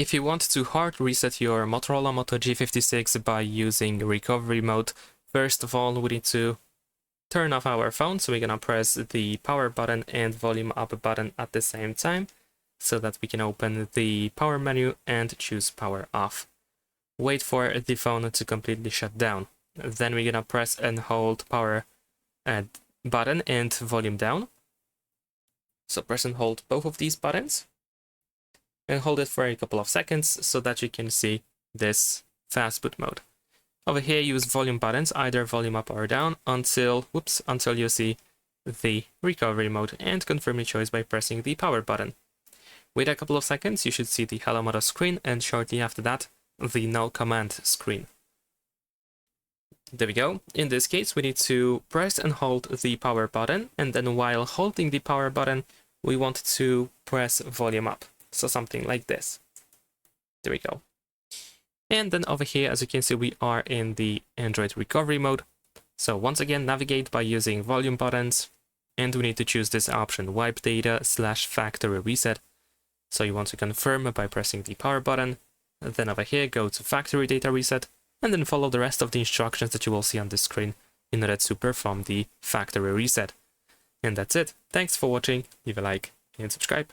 If you want to hard reset your Motorola Moto G56 by using recovery mode, first of all we need to turn off our phone, so we're gonna press the power button and volume up button at the same time so that we can open the power menu and choose power off. Wait for the phone to completely shut down. Then we're gonna press and hold power button and volume down. So press and hold both of these buttons and hold it for a couple of seconds so that you can see this fast boot mode. Over here, use volume buttons, either volume up or down, until you see the recovery mode, and confirm your choice by pressing the power button. Wait a couple of seconds, you should see the Hello Moto screen, and shortly after that, the No Command screen. There we go. In this case, we need to press and hold the power button, and then while holding the power button, we want to press volume up. So something like this. There we go. And then over here, as you can see, we are in the Android recovery mode. So once again, navigate by using volume buttons, and we need to choose this option, wipe data/factory reset. So you want to confirm by pressing the power button. Then over here, go to factory data reset, and then follow the rest of the instructions that you will see on the screen in order to perform the factory reset. And that's it. Thanks for watching. Leave a like and subscribe.